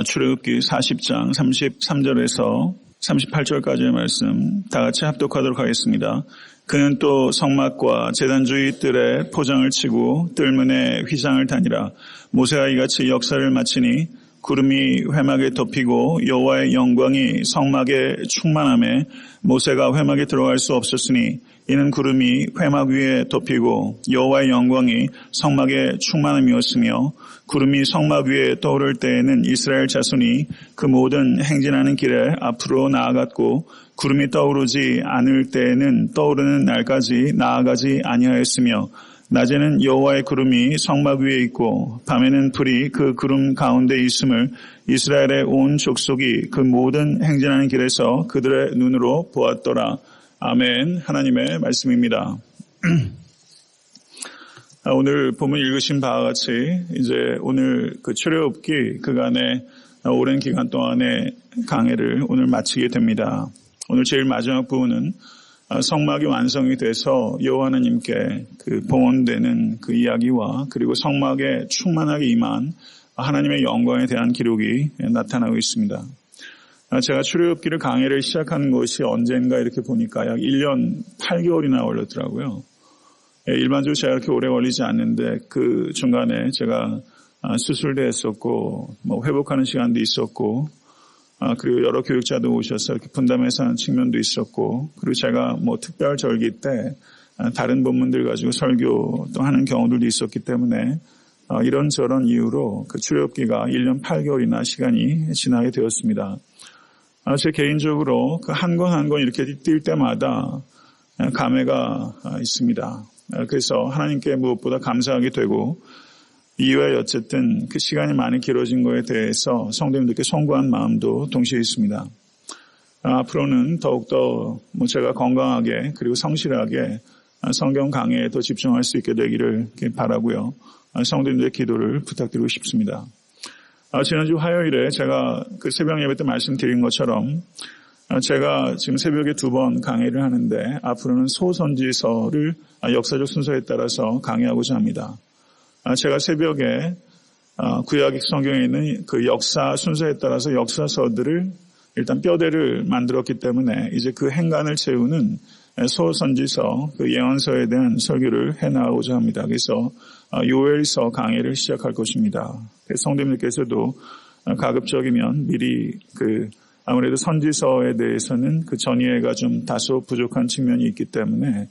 출애굽기 40장 33절에서 38절까지의 말씀 다 같이 합독하도록 하겠습니다. 그는 또 성막과 제단주의 뜰에 포장을 치고 뜰문에 휘장을 다니라. 모세가 이같이 역사를 마치니 구름이 회막에 덮이고 여호와의 영광이 성막에 충만하며 모세가 회막에 들어갈 수 없었으니 이는 구름이 회막 위에 덮이고 여호와의 영광이 성막에 충만함이었으며 구름이 성막 위에 떠오를 때에는 이스라엘 자손이 그 모든 행진하는 길에 앞으로 나아갔고 구름이 떠오르지 않을 때에는 떠오르는 날까지 나아가지 아니하였으며 낮에는 여호와의 구름이 성막 위에 있고 밤에는 불이 그 구름 가운데 있음을 이스라엘의 온 족속이 그 모든 행진하는 길에서 그들의 눈으로 보았더라. 아멘. 하나님의 말씀입니다. 오늘 본문 읽으신 바와 같이 이제 오늘 그 출애굽기 그간의 오랜 기간 동안의 강해를 오늘 마치게 됩니다. 오늘 제일 마지막 부분은 성막이 완성이 돼서 여호와 하나님께 그 봉헌되는 그 이야기와 그리고 성막에 충만하게 임한 하나님의 영광에 대한 기록이 나타나고 있습니다. 제가 출애굽기를 강해를 시작한 것이 언젠가 이렇게 보니까 약 1년 8개월이나 걸렸더라고요. 일반적으로 제가 그렇게 오래 걸리지 않는데 그 중간에 제가 수술도 했었고 회복하는 시간도 있었고 그리고 여러 교육자도 오셔서 이렇게 분담해서 하는 측면도 있었고 그리고 제가 특별 절기 때 다른 본문들 가지고 설교도 하는 경우들도 있었기 때문에 이런저런 이유로 그 출애굽기가 1년 8개월이나 시간이 지나게 되었습니다. 제 개인적으로 그 한 권 한 권 이렇게 뛸 때마다 감회가 있습니다. 그래서 하나님께 무엇보다 감사하게 되고 이외에 어쨌든 그 시간이 많이 길어진 거에 대해서 성도님들께 송구한 마음도 동시에 있습니다. 앞으로는 더욱더 제가 건강하게 그리고 성실하게 성경 강해에 더 집중할 수 있게 되기를 바라고요. 성도님들의 기도를 부탁드리고 싶습니다. 지난주 화요일에 제가 그 새벽 예배 때 말씀드린 것처럼 제가 지금 새벽에 2번 강의를 하는데 앞으로는 소선지서를 역사적 순서에 따라서 강의하고자 합니다. 제가 새벽에 구약 성경에 있는 그 역사 순서에 따라서 역사서들을 일단 뼈대를 만들었기 때문에 이제 그 행간을 채우는 소선지서 그 예언서에 대한 설교를 해나가고자 합니다. 그래서 요엘서 강의를 시작할 것입니다. 성도님들께서도 가급적이면 미리 아무래도 선지서에 대해서는 그 전이해가 좀 다소 부족한 측면이 있기 때문에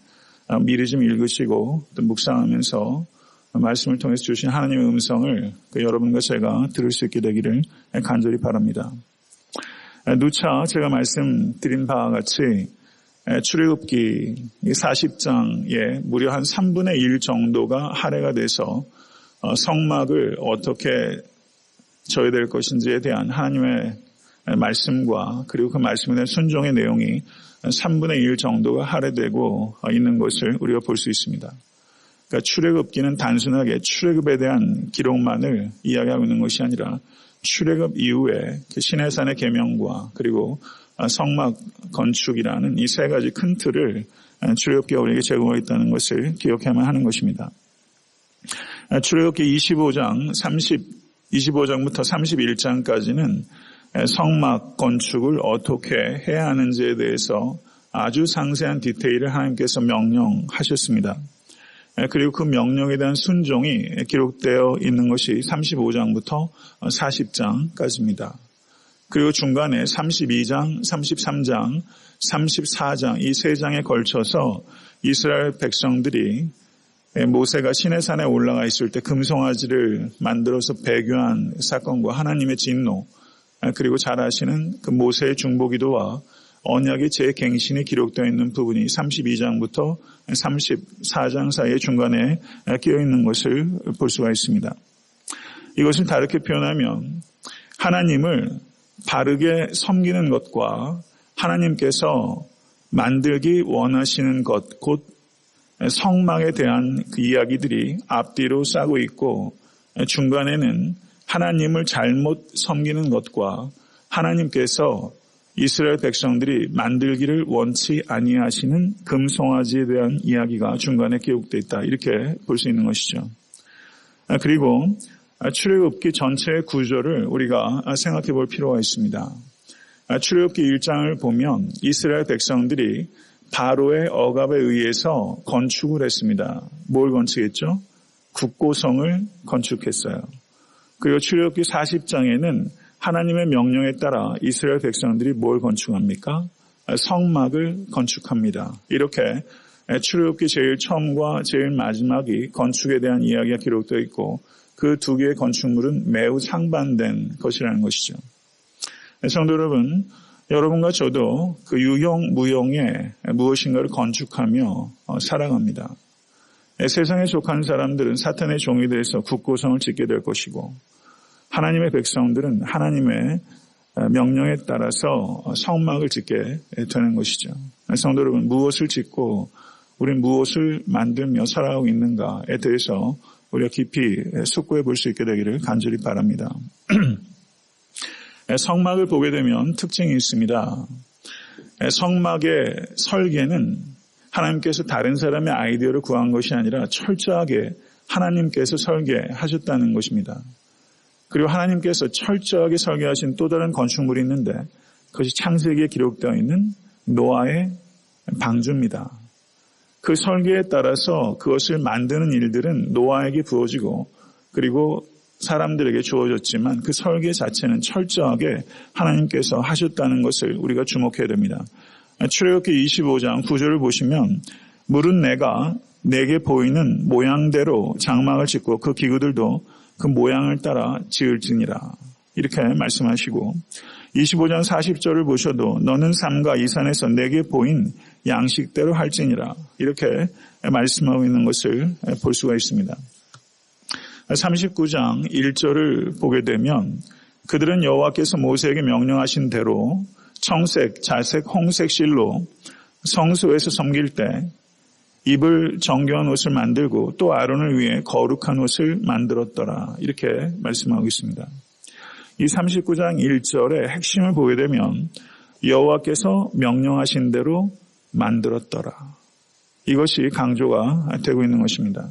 미리 좀 읽으시고 또 묵상하면서 말씀을 통해서 주신 하나님의 음성을 여러분과 제가 들을 수 있게 되기를 간절히 바랍니다. 누차 제가 말씀드린 바와 같이 출애굽기 40장에 무려 한 3분의 1 정도가 할애가 돼서 성막을 어떻게 져야 될 것인지에 대한 하나님의 말씀과 그리고 그 말씀에 대한 순종의 내용이 3분의 1 정도가 할애되고 있는 것을 우리가 볼 수 있습니다. 그러니까 출애굽기는 단순하게 출애굽에 대한 기록만을 이야기하고 있는 것이 아니라 출애굽 이후에 시내산의 계명과 그리고 성막 건축이라는 이 세 가지 큰 틀을 출애굽기가 우리에게 제공하고 있다는 것을 기억해야만 하는 것입니다. 출애굽기 25장부터 31장까지는 성막 건축을 어떻게 해야 하는지에 대해서 아주 상세한 디테일을 하나님께서 명령하셨습니다. 그리고 그 명령에 대한 순종이 기록되어 있는 것이 35장부터 40장까지입니다. 그리고 중간에 32장, 33장, 34장 이 세 장에 걸쳐서 이스라엘 백성들이 모세가 시내산에 올라가 있을 때 금송아지를 만들어서 배교한 사건과 하나님의 진노 그리고 잘 아시는 그 모세의 중보기도와 언약의 재갱신이 기록되어 있는 부분이 32장부터 34장 사이의 중간에 끼어 있는 것을 볼 수가 있습니다. 이것을 다르게 표현하면 하나님을 바르게 섬기는 것과 하나님께서 만들기 원하시는 것, 곧 성막에 대한 그 이야기들이 앞뒤로 싸고 있고 중간에는 하나님을 잘못 섬기는 것과 하나님께서 이스라엘 백성들이 만들기를 원치 아니하시는 금송아지에 대한 이야기가 중간에 기록되어 있다. 이렇게 볼 수 있는 것이죠. 그리고 출애굽기 전체의 구조를 우리가 생각해 볼 필요가 있습니다. 출애굽기 1장을 보면 이스라엘 백성들이 바로의 억압에 의해서 건축을 했습니다. 뭘 건축했죠? 국고성을 건축했어요. 그리고 출애굽기 40장에는 하나님의 명령에 따라 이스라엘 백성들이 뭘 건축합니까? 성막을 건축합니다. 이렇게 출애굽기 제일 처음과 제일 마지막이 건축에 대한 이야기가 기록되어 있고 그 두 개의 건축물은 매우 상반된 것이라는 것이죠. 성도 여러분, 여러분과 저도 그 유형 무형의 무엇인가를 건축하며 살아갑니다. 세상에 속한 사람들은 사탄의 종이 돼서 국고성을 짓게 될 것이고 하나님의 백성들은 하나님의 명령에 따라서 성막을 짓게 되는 것이죠. 성도 여러분, 무엇을 짓고 우리는 무엇을 만들며 살아가고 있는가에 대해서 우리가 깊이 숙고해 볼 수 있게 되기를 간절히 바랍니다. 성막을 보게 되면 특징이 있습니다. 성막의 설계는 하나님께서 다른 사람의 아이디어를 구한 것이 아니라 철저하게 하나님께서 설계하셨다는 것입니다. 그리고 하나님께서 철저하게 설계하신 또 다른 건축물이 있는데 그것이 창세기에 기록되어 있는 노아의 방주입니다. 그 설계에 따라서 그것을 만드는 일들은 노아에게 부어지고 그리고 사람들에게 주어졌지만 그 설계 자체는 철저하게 하나님께서 하셨다는 것을 우리가 주목해야 됩니다. 출애굽기 25장 9절을 보시면 물은 내가 내게 보이는 모양대로 장막을 짓고 그 기구들도 그 모양을 따라 지을지니라 이렇게 말씀하시고 25장 40절을 보셔도 너는 삼가 이 산에서 내게 보인 양식대로 할지니라 이렇게 말씀하고 있는 것을 볼 수가 있습니다. 39장 1절을 보게 되면 그들은 여호와께서 모세에게 명령하신 대로 청색, 자색, 홍색 실로 성소에서 섬길 때 입을 정결한 옷을 만들고 또 아론을 위해 거룩한 옷을 만들었더라 이렇게 말씀하고 있습니다. 이 39장 1절의 핵심을 보게 되면 여호와께서 명령하신 대로 만들었더라. 이것이 강조가 되고 있는 것입니다.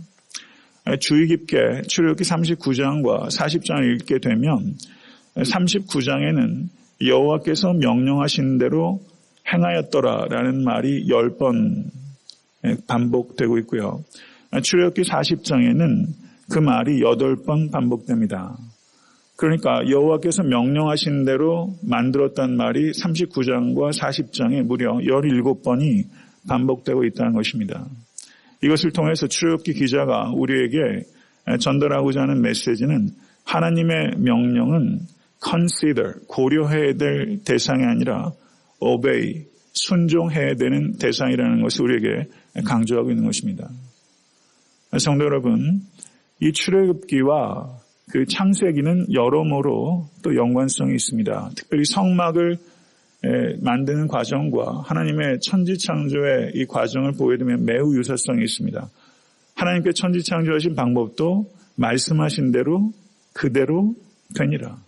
주의 깊게 출애굽기 39장과 40장을 읽게 되면 39장에는 여호와께서 명령하신 대로 행하였더라라는 말이 10번 반복되고 있고요. 출애굽기 40장에는 그 말이 8번 반복됩니다. 그러니까 여호와께서 명령하신 대로 만들었다는 말이 39장과 40장에 무려 17번이 반복되고 있다는 것입니다. 이것을 통해서 출애굽기 기자가 우리에게 전달하고자 하는 메시지는 하나님의 명령은 consider, 고려해야 될 대상이 아니라 obey, 순종해야 되는 대상이라는 것을 우리에게 강조하고 있는 것입니다. 성도 여러분, 이 출애굽기와 그 창세기는 여러모로 또 연관성이 있습니다. 특별히 성막을 만드는 과정과 하나님의 천지창조의 이 과정을 보게 되면 매우 유사성이 있습니다. 하나님께 천지창조하신 방법도 말씀하신 대로 그대로 되니라.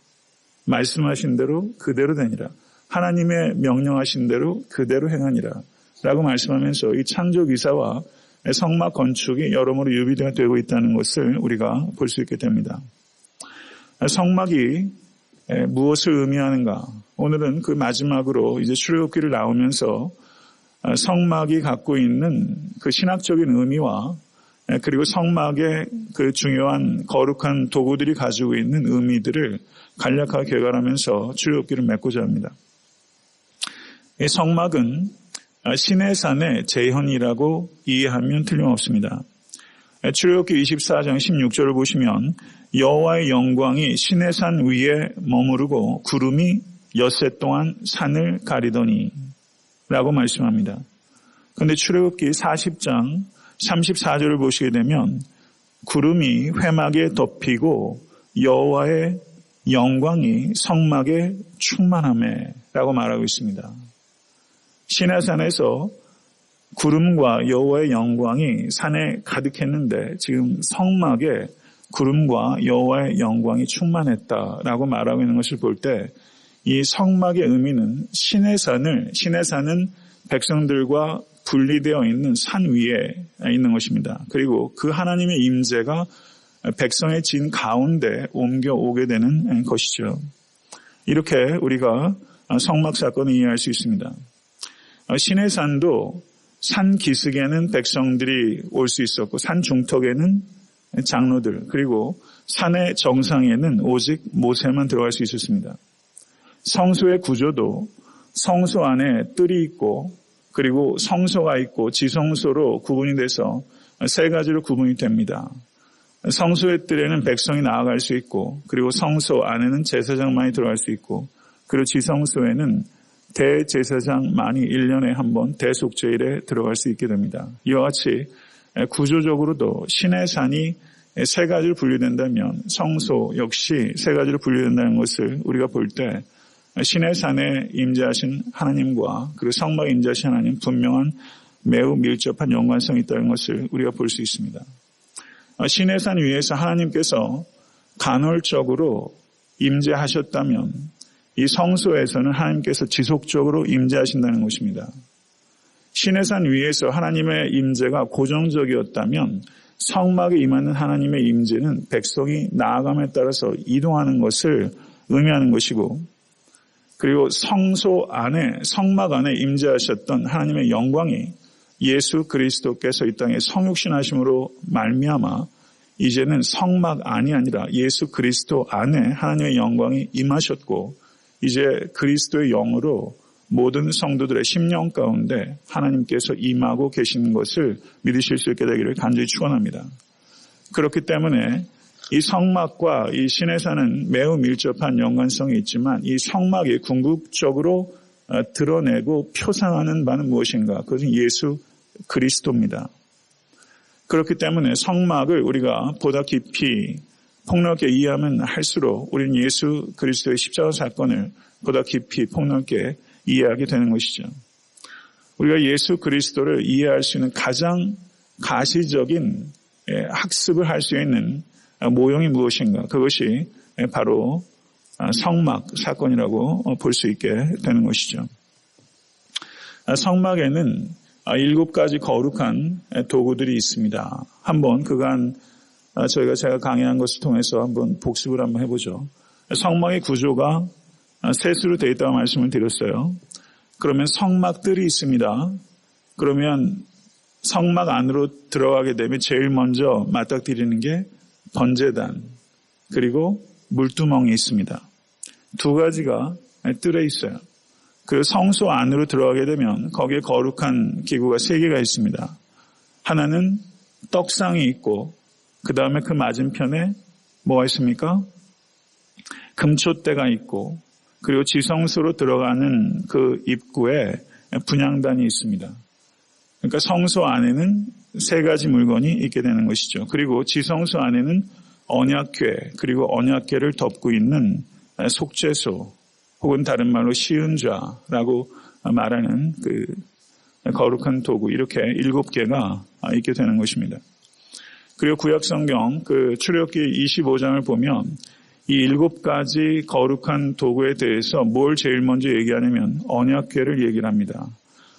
말씀하신 대로 그대로 되니라. 하나님의 명령하신 대로 그대로 행하니라. 라고 말씀하면서 이 창조 기사와 성막 건축이 여러모로 유비가 되고 있다는 것을 우리가 볼 수 있게 됩니다. 성막이 무엇을 의미하는가? 오늘은 그 마지막으로 이제 출애굽기를 나오면서 성막이 갖고 있는 그 신학적인 의미와 그리고 성막의 그 중요한 거룩한 도구들이 가지고 있는 의미들을 간략하게 개괄하면서 출애굽기를 맺고자 합니다. 이 성막은 시내산의 재현이라고 이해하면 틀림없습니다. 출애굽기 24장 16절을 보시면 여호와의 영광이 시내산 위에 머무르고 구름이 엿새 동안 산을 가리더니 라고 말씀합니다. 그런데 출애굽기 40장 34절을 보시게 되면 구름이 회막에 덮이고 여호와의 영광이 성막에 충만하매 라고 말하고 있습니다. 시내산에서 구름과 여호와의 영광이 산에 가득했는데 지금 성막에 구름과 여호와의 영광이 충만했다라고 말하고 있는 것을 볼 때 이 성막의 의미는 시내산은 백성들과 분리되어 있는 산 위에 있는 것입니다. 그리고 그 하나님의 임재가 백성의 진 가운데 옮겨오게 되는 것이죠. 이렇게 우리가 성막 사건을 이해할 수 있습니다. 시내산도 산 기슭에는 백성들이 올 수 있었고 산 중턱에는 장로들, 그리고 산의 정상에는 오직 모세만 들어갈 수 있었습니다. 성소의 구조도 성소 안에 뜰이 있고 그리고 성소가 있고 지성소로 구분이 돼서 세 가지로 구분이 됩니다. 성소의 뜰에는 백성이 나아갈 수 있고 그리고 성소 안에는 제사장만이 들어갈 수 있고 그리고 지성소에는 대제사장만이 1년에 한 번 대속죄일에 들어갈 수 있게 됩니다. 이와 같이 구조적으로도 시내산이 세 가지로 분류된다면 성소 역시 세 가지로 분류된다는 것을 우리가 볼 때 시내산에 임재하신 하나님과 그리고 성막에 임재하신 하나님 분명한 매우 밀접한 연관성이 있다는 것을 우리가 볼 수 있습니다. 시내산 위에서 하나님께서 간헐적으로 임재하셨다면 이 성소에서는 하나님께서 지속적으로 임재하신다는 것입니다. 시내산 위에서 하나님의 임재가 고정적이었다면 성막에 임하는 하나님의 임재는 백성이 나아감에 따라서 이동하는 것을 의미하는 것이고 그리고 성소 안에 성막 안에 임재하셨던 하나님의 영광이 예수 그리스도께서 이 땅에 성육신하심으로 말미암아 이제는 성막 안이 아니라 예수 그리스도 안에 하나님의 영광이 임하셨고 이제 그리스도의 영으로 모든 성도들의 심령 가운데 하나님께서 임하고 계신 것을 믿으실 수 있게 되기를 간절히 축원합니다. 그렇기 때문에 이 성막과 이 시내산은 매우 밀접한 연관성이 있지만 이 성막이 궁극적으로 드러내고 표상하는 바는 무엇인가? 그것은 예수 그리스도입니다. 그렇기 때문에 성막을 우리가 보다 깊이 폭넓게 이해하면 할수록 우리는 예수 그리스도의 십자가 사건을 보다 깊이 폭넓게 이해하게 되는 것이죠. 우리가 예수 그리스도를 이해할 수 있는 가장 가시적인 학습을 할 수 있는 모형이 무엇인가? 그것이 바로 성막 사건이라고 볼 수 있게 되는 것이죠. 성막에는 7가지 거룩한 도구들이 있습니다. 한번 그간 제가 강의한 것을 통해서 한번 복습을 한번 해보죠. 성막의 구조가 셋으로 되어 있다고 말씀을 드렸어요. 그러면 성막들이 있습니다. 그러면 성막 안으로 들어가게 되면 제일 먼저 맞닥뜨리는 게 번제단 그리고 물두멍이 있습니다. 두 가지가 뜰에 있어요. 그 성소 안으로 들어가게 되면 거기에 거룩한 기구가 3개가 있습니다. 하나는 떡상이 있고 그 다음에 그 맞은편에 뭐가 있습니까? 금촛대가 있고 그리고 지성소로 들어가는 그 입구에 분향단이 있습니다. 그러니까 성소 안에는 3가지 물건이 있게 되는 것이죠. 그리고 지성소 안에는 언약궤 그리고 언약궤를 덮고 있는 속죄소 혹은 다른 말로 시은좌라고 말하는 그 거룩한 도구 이렇게 7개가 있게 되는 것입니다. 그리고 구약성경 그 출애굽기 25장을 보면 이 7가지 거룩한 도구에 대해서 뭘 제일 먼저 얘기하냐면 언약궤를 얘기를 합니다.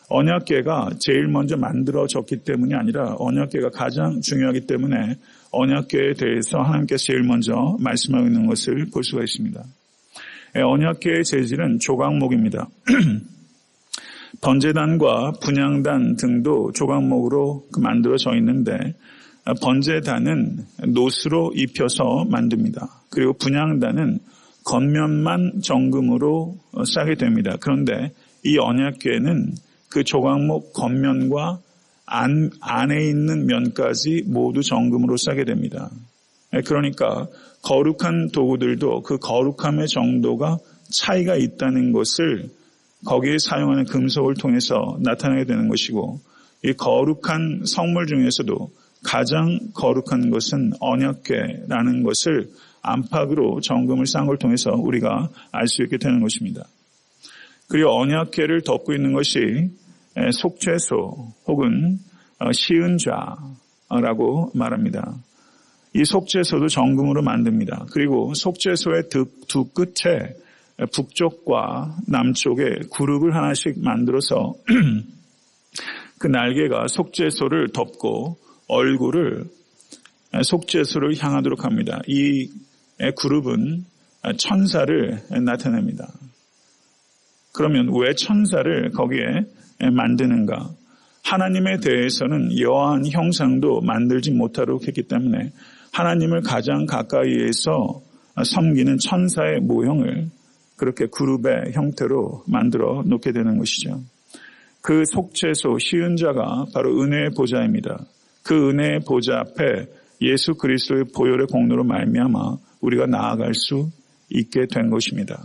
언약궤가 제일 먼저 만들어졌기 때문이 아니라 언약궤가 가장 중요하기 때문에 언약궤에 대해서 하나님께서 제일 먼저 말씀하고 있는 것을 볼 수가 있습니다. 언약궤의 재질은 조각목입니다. 번제단과 분향단 등도 조각목으로 만들어져 있는데 번제단은 노스로 입혀서 만듭니다. 그리고 분향단은 겉면만 정금으로 싸게 됩니다. 그런데 이 언약궤는 그 조각목 겉면과 안에 있는 면까지 모두 정금으로 싸게 됩니다. 그러니까 거룩한 도구들도 그 거룩함의 정도가 차이가 있다는 것을 거기에 사용하는 금속을 통해서 나타나게 되는 것이고 이 거룩한 성물 중에서도 가장 거룩한 것은 언약궤라는 것을 안팎으로 정금을 싼 걸 통해서 우리가 알 수 있게 되는 것입니다. 그리고 언약궤를 덮고 있는 것이 속죄소 혹은 시은좌라고 말합니다. 이 속죄소도 정금으로 만듭니다. 그리고 속죄소의 두 끝에 북쪽과 남쪽에 그룹을 하나씩 만들어서 그 날개가 속죄소를 덮고 얼굴을 속죄소를 향하도록 합니다. 이 그룹은 천사를 나타냅니다. 그러면 왜 천사를 거기에 만드는가? 하나님에 대해서는 여호와한 형상도 만들지 못하도록 했기 때문에 하나님을 가장 가까이에서 섬기는 천사의 모형을 그렇게 그룹의 형태로 만들어 놓게 되는 것이죠. 그 속죄소 시은자가 바로 은혜의 보좌입니다. 그 은혜의 보좌 앞에 예수 그리스도의 보혈의 공로로 말미암아 우리가 나아갈 수 있게 된 것입니다.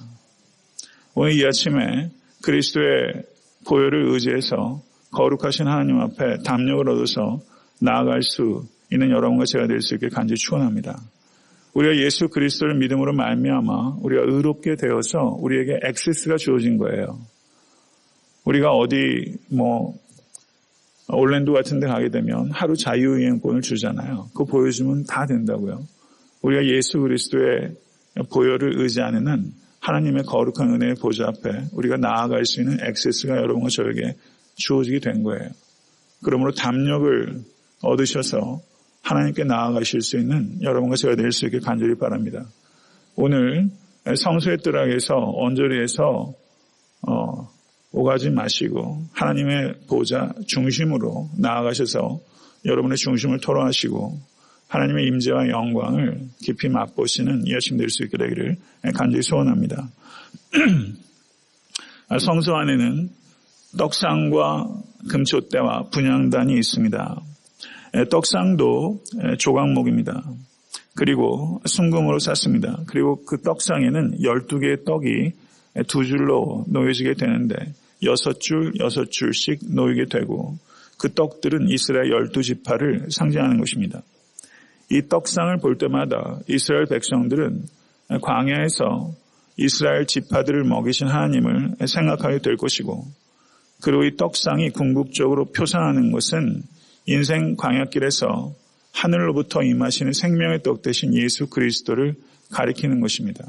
오늘 이 아침에 그리스도의 보혈을 의지해서 거룩하신 하나님 앞에 담력을 얻어서 나아갈 수 있는 여러분과 제가 될 수 있게 간절히 축원합니다. 우리가 예수 그리스도를 믿음으로 말미암아 우리가 의롭게 되어서 우리에게 액세스가 주어진 거예요. 우리가 어디 올랜도 같은 데 가게 되면 하루 자유여행권을 주잖아요. 그거 보여주면 다 된다고요. 우리가 예수 그리스도의 보혈을 의지하는 한 하나님의 거룩한 은혜의 보좌 앞에 우리가 나아갈 수 있는 액세스가 여러분과 저에게 주어지게 된 거예요. 그러므로 담력을 얻으셔서 하나님께 나아가실 수 있는 여러분과 제가 될 수 있게 간절히 바랍니다. 오늘 성소의 뜰락에서 언저리에서 오가지 마시고 하나님의 보좌 중심으로 나아가셔서 여러분의 중심을 토로하시고 하나님의 임재와 영광을 깊이 맛보시는 이 아침 될 수 있게 되기를 간절히 소원합니다. 성소 안에는 떡상과 금촛대와 분향단이 있습니다. 떡상도 조각목입니다. 그리고 순금으로 쌌습니다. 그리고 그 떡상에는 12개의 떡이 두 줄로 놓여지게 되는데 6줄, 6줄씩 놓이게 되고 그 떡들은 이스라엘 12지파를 상징하는 것입니다. 이 떡상을 볼 때마다 이스라엘 백성들은 광야에서 이스라엘 지파들을 먹이신 하나님을 생각하게 될 것이고 그리고 이 떡상이 궁극적으로 표상하는 것은 인생 광야길에서 하늘로부터 임하시는 생명의 떡 대신 예수 그리스도를 가리키는 것입니다.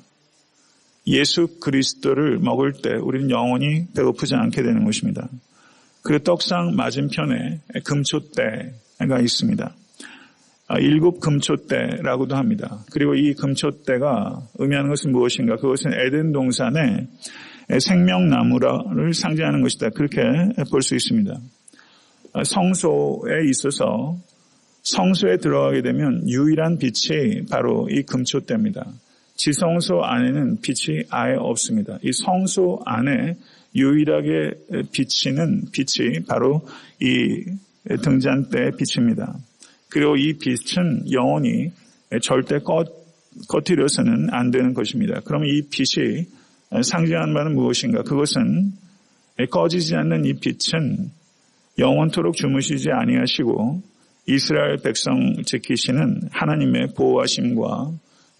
예수 그리스도를 먹을 때 우리는 영원히 배고프지 않게 되는 것입니다. 그 떡상 맞은편에 금촛대가 있습니다. 7 금촛대라고도 합니다. 그리고 이 금촛대가 의미하는 것은 무엇인가? 그것은 에덴 동산의 생명나무를 상징하는 것이다. 그렇게 볼 수 있습니다. 성소에 있어서 성소에 들어가게 되면 유일한 빛이 바로 이 금촛대입니다. 지성소 안에는 빛이 아예 없습니다. 이 성소 안에 유일하게 비치는 빛이 바로 이 등잔대의 빛입니다. 그리고 이 빛은 영원히 절대 꺼뜨려서는 안 되는 것입니다. 그러면 이 빛이 상징하는 바는 무엇인가? 그것은 꺼지지 않는 이 빛은 영원토록 주무시지 아니하시고 이스라엘 백성 지키시는 하나님의 보호하심과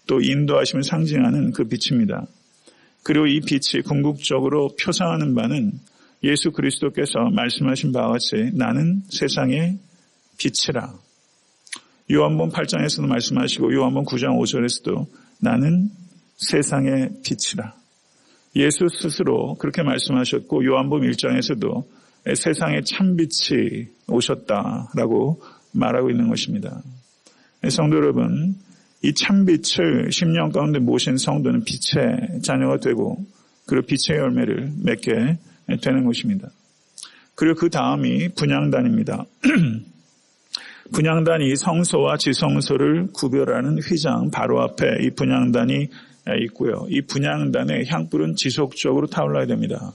또 인도하심을 상징하는 그 빛입니다. 그리고 이 빛이 궁극적으로 표상하는 바는 예수 그리스도께서 말씀하신 바와 같이 나는 세상의 빛이라. 요한복음 8장에서도 말씀하시고 요한복음 9장 5절에서도 나는 세상의 빛이라. 예수 스스로 그렇게 말씀하셨고 요한복음 1장에서도 세상의 참빛이 오셨다라고 말하고 있는 것입니다. 성도 여러분, 이 참빛을 10년 가운데 모신 성도는 빛의 자녀가 되고 그리고 빛의 열매를 맺게 되는 것입니다. 그리고 그 다음이 분향단입니다. 분향단이 성소와 지성소를 구별하는 휘장 바로 앞에 이 분향단이 있고요. 이 분향단의 향불은 지속적으로 타올라야 됩니다.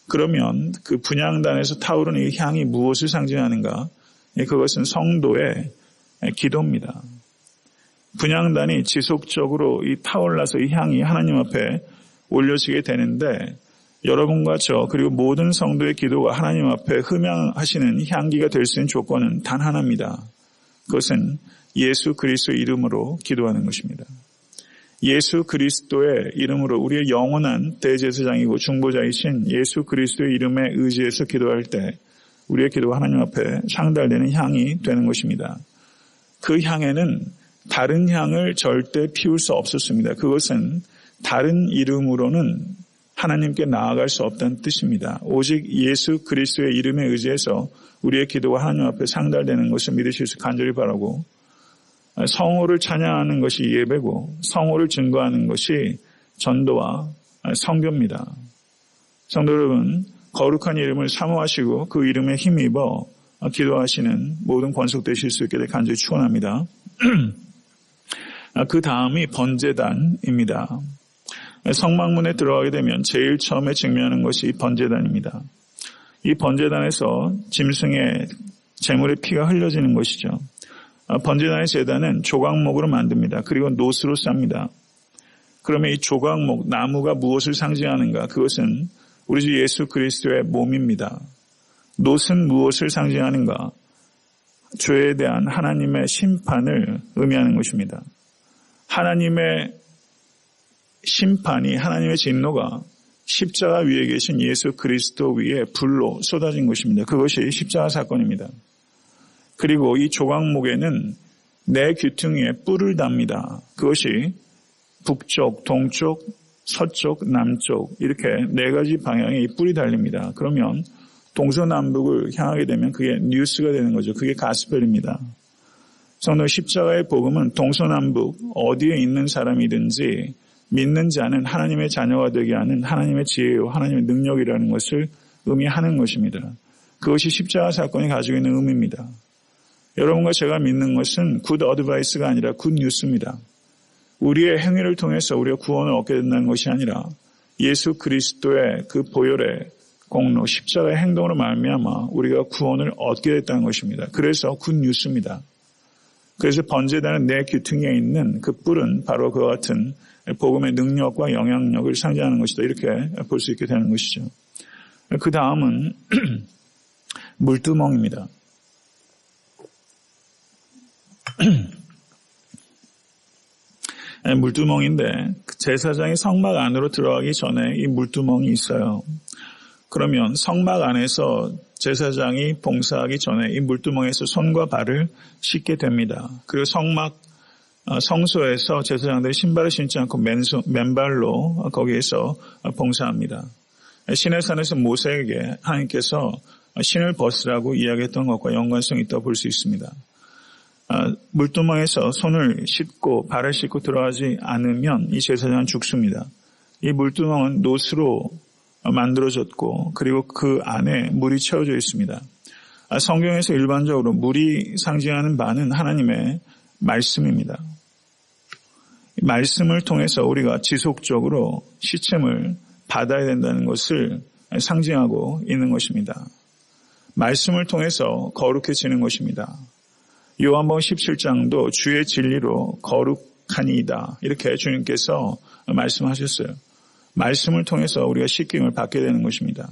그러면 그 분향단에서 타오르는 이 향이 무엇을 상징하는가? 그것은 성도의 기도입니다. 분향단이 지속적으로 이 타올라서 이 향이 하나님 앞에 올려지게 되는데 여러분과 저 그리고 모든 성도의 기도가 하나님 앞에 흠양하시는 향기가 될 수 있는 조건은 단 하나입니다. 그것은 예수 그리스도의 이름으로 기도하는 것입니다. 예수 그리스도의 이름으로 우리의 영원한 대제사장이고 중보자이신 예수 그리스도의 이름에 의지해서 기도할 때 우리의 기도가 하나님 앞에 상달되는 향이 되는 것입니다. 그 향에는 다른 향을 절대 피울 수 없었습니다. 그것은 다른 이름으로는 하나님께 나아갈 수 없다는 뜻입니다. 오직 예수 그리스도의 이름에 의지해서 우리의 기도가 하나님 앞에 상달되는 것을 믿으실 수 간절히 바라고 성호를 찬양하는 것이 예배고 성호를 증거하는 것이 전도와 선교입니다. 성도 여러분, 거룩한 이름을 사모하시고 그 이름에 힘입어 기도하시는 모든 권속되실 수 있게 간절히 축원합니다. 그 다음이 번제단입니다. 성막문에 들어가게 되면 제일 처음에 증명하는 것이 번제단입니다. 이 번제단에서 짐승의 제물의 피가 흘려지는 것이죠. 번제단의 제단은 조각목으로 만듭니다. 그리고 노스로 쌉니다. 그러면 이 조각목, 나무가 무엇을 상징하는가? 그것은 우리 주 예수 그리스도의 몸입니다. 노스는 무엇을 상징하는가? 죄에 대한 하나님의 심판을 의미하는 것입니다. 하나님의 심판이, 하나님의 진노가 십자가 위에 계신 예수 그리스도 위에 불로 쏟아진 것입니다. 그것이 십자가 사건입니다. 그리고 이 조각목에는 네 귀퉁이에 뿔을 답니다. 그것이 북쪽, 동쪽, 서쪽, 남쪽 이렇게 네 가지 방향에 이 뿔이 달립니다. 그러면 동서남북을 향하게 되면 그게 뉴스가 되는 거죠. 그게 가스펠입니다. 성도, 십자가의 복음은 동서남북 어디에 있는 사람이든지 믿는 자는 하나님의 자녀가 되게 하는 하나님의 지혜요 하나님의 능력이라는 것을 의미하는 것입니다. 그것이 십자가 사건이 가지고 있는 의미입니다. 여러분과 제가 믿는 것은 굿 어드바이스가 아니라 굿 뉴스입니다. 우리의 행위를 통해서 우리가 구원을 얻게 된다는 것이 아니라 예수 그리스도의 그 보혈의 공로, 십자가의 행동으로 말미암아 우리가 구원을 얻게 됐다는 것입니다. 그래서 굿 뉴스입니다. 그래서 번제단은 내 귀퉁이에 있는 그 뿔은 바로 그와 같은 복음의 능력과 영향력을 상징하는 것이다. 이렇게 볼 수 있게 되는 것이죠. 그 다음은 물두멍입니다. 물두멍인데 제사장이 성막 안으로 들어가기 전에 이 물두멍이 있어요. 그러면 성막 안에서 제사장이 봉사하기 전에 이 물두멍에서 손과 발을 씻게 됩니다. 그리고 성소에서 제사장들이 신발을 신지 않고 맨발로 거기에서 봉사합니다. 시내산에서 모세에게 하나님께서 신을 벗으라고 이야기했던 것과 연관성이 있다고 볼 수 있습니다. 물두멍에서 손을 씻고 발을 씻고 들어가지 않으면 이 제사장은 죽습니다. 이 물두멍은 노스로 만들어졌고 그리고 그 안에 물이 채워져 있습니다. 성경에서 일반적으로 물이 상징하는 바는 하나님의 말씀입니다. 말씀을 통해서 우리가 지속적으로 시침을 받아야 된다는 것을 상징하고 있는 것입니다. 말씀을 통해서 거룩해지는 것입니다. 요한복음 17장도 주의 진리로 거룩하니이다. 이렇게 주님께서 말씀하셨어요. 말씀을 통해서 우리가 씻김을 받게 되는 것입니다.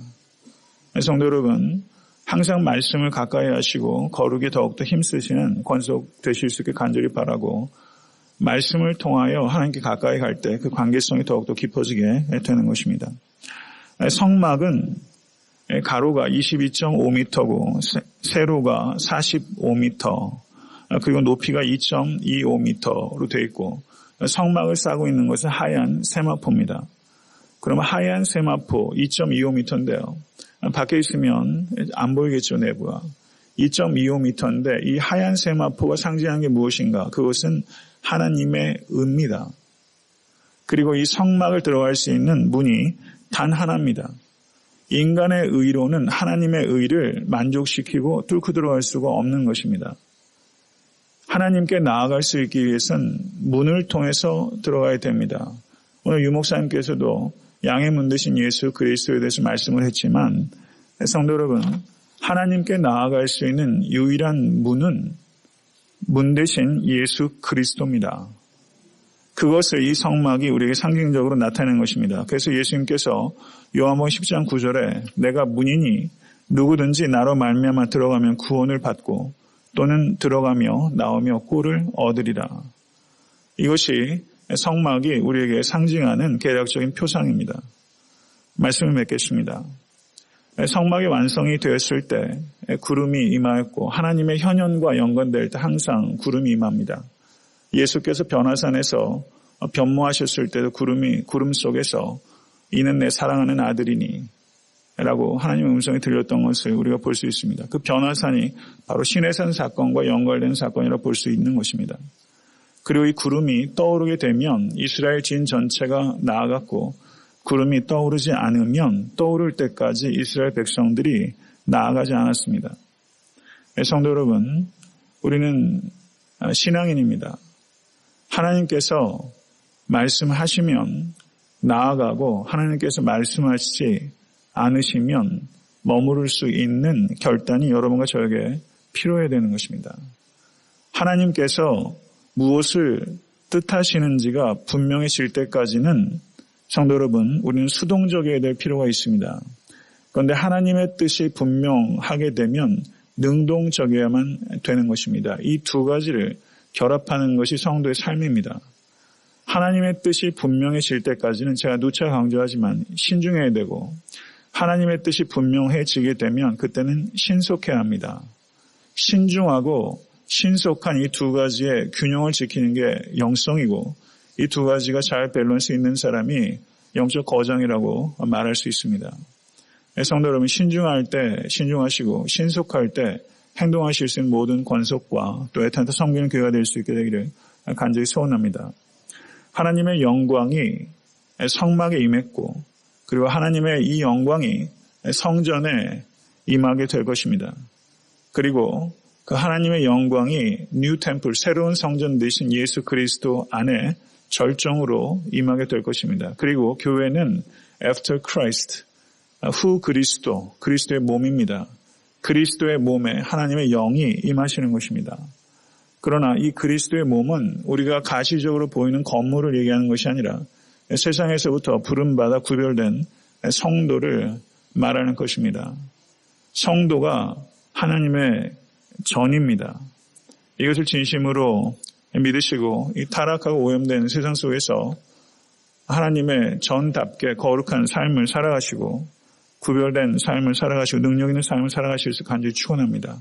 성도 여러분, 항상 말씀을 가까이 하시고 거룩에 더욱더 힘쓰시는 권속 되실 수 있게 간절히 바라고 말씀을 통하여 하나님께 가까이 갈 때 그 관계성이 더욱더 깊어지게 되는 것입니다. 성막은 가로가 22.5m고 세로가 45m 그리고 높이가 2.25m로 되어 있고 성막을 싸고 있는 것은 하얀 세마포입니다. 그러면 하얀 세마포 2.25m인데요. 밖에 있으면 안 보이겠죠, 내부가. 2.25m인데 이 하얀 세마포가 상징하는 게 무엇인가? 그것은 하나님의 의입니다. 그리고 이 성막을 들어갈 수 있는 문이 단 하나입니다. 인간의 의로는 하나님의 의를 만족시키고 뚫고 들어갈 수가 없는 것입니다. 하나님께 나아갈 수 있기 위해서는 문을 통해서 들어가야 됩니다. 오늘 유목사님께서도 양의 문 되신 예수 그리스도에 대해서 말씀을 했지만 성도 여러분, 하나님께 나아갈 수 있는 유일한 문은 문 대신 예수 그리스도입니다. 그것을 이 성막이 우리에게 상징적으로 나타내는 것입니다. 그래서 예수님께서 요한복음 10장 9절에 내가 문이니 누구든지 나로 말미암아 들어가면 구원을 받고 또는 들어가며 나오며 꼴을 얻으리라. 이것이 성막이 우리에게 상징하는 개략적인 표상입니다. 말씀을 맺겠습니다. 성막이 완성이 되었을 때 구름이 임하였고 하나님의 현현과 연관될 때 항상 구름이 임합니다. 예수께서 변화산에서 변모하셨을 때도 구름 속에서 이는 내 사랑하는 아들이니 라고 하나님의 음성이 들렸던 것을 우리가 볼 수 있습니다. 그 변화산이 바로 시내산 사건과 연관된 사건이라고 볼 수 있는 것입니다. 그리고 이 구름이 떠오르게 되면 이스라엘 진 전체가 나아갔고 구름이 떠오르지 않으면 떠오를 때까지 이스라엘 백성들이 나아가지 않았습니다. 성도 여러분, 우리는 신앙인입니다. 하나님께서 말씀하시면 나아가고 하나님께서 말씀하시지 않으시면 머무를 수 있는 결단이 여러분과 저에게 필요해야 되는 것입니다. 하나님께서 무엇을 뜻하시는지가 분명해질 때까지는 성도 여러분, 우리는 수동적이어야 될 필요가 있습니다. 그런데 하나님의 뜻이 분명하게 되면 능동적이어야만 되는 것입니다. 이 두 가지를 결합하는 것이 성도의 삶입니다. 하나님의 뜻이 분명해질 때까지는 제가 누차 강조하지만 신중해야 되고 하나님의 뜻이 분명해지게 되면 그때는 신속해야 합니다. 신중하고 신속한 이 두 가지의 균형을 지키는 게 영성이고 이 두 가지가 잘 밸런스 있는 사람이 영적 거장이라고 말할 수 있습니다. 성도 여러분, 신중할 때 신중하시고 신속할 때 행동하실 수 있는 모든 권속과 또 애타한테 섬기는 교회가 될 수 있게 되기를 간절히 소원합니다. 하나님의 영광이 성막에 임했고 그리고 하나님의 이 영광이 성전에 임하게 될 것입니다. 그리고 그 하나님의 영광이 뉴 템플, 새로운 성전 되신 예수 그리스도 안에 절정으로 임하게 될 것입니다. 그리고 교회는 after Christ, 후 그리스도, 그리스도의 몸입니다. 그리스도의 몸에 하나님의 영이 임하시는 것입니다. 그러나 이 그리스도의 몸은 우리가 가시적으로 보이는 건물을 얘기하는 것이 아니라 세상에서부터 부름받아 구별된 성도를 말하는 것입니다. 성도가 하나님의 전입니다. 이것을 진심으로 믿으시고 이 타락하고 오염된 세상 속에서 하나님의 전답게 거룩한 삶을 살아가시고 구별된 삶을 살아가시고 능력 있는 삶을 살아가실 수 간절히 축원합니다.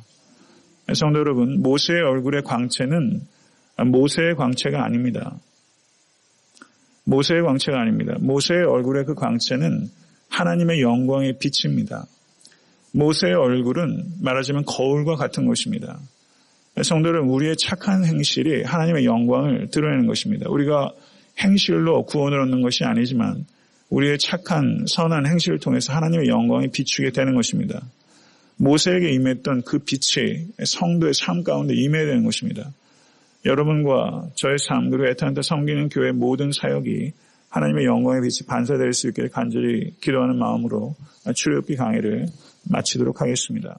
성도 여러분, 모세의 얼굴의 광채는 모세의 광채가 아닙니다. 모세의 광채가 아닙니다. 모세의 얼굴의 그 광채는 하나님의 영광의 빛입니다. 모세의 얼굴은 말하자면 거울과 같은 것입니다. 성도 여러분, 우리의 착한 행실이 하나님의 영광을 드러내는 것입니다. 우리가 행실로 구원을 얻는 것이 아니지만 우리의 착한 선한 행실을 통해서 하나님의 영광이 비추게 되는 것입니다. 모세에게 임했던 그 빛이 성도의 삶 가운데 임해야 되는 것입니다. 여러분과 저의 삶 그리고 애타한테 섬기는 교회의 모든 사역이 하나님의 영광의 빛이 반사될 수 있게 간절히 기도하는 마음으로 출애굽기 강의를 마치도록 하겠습니다.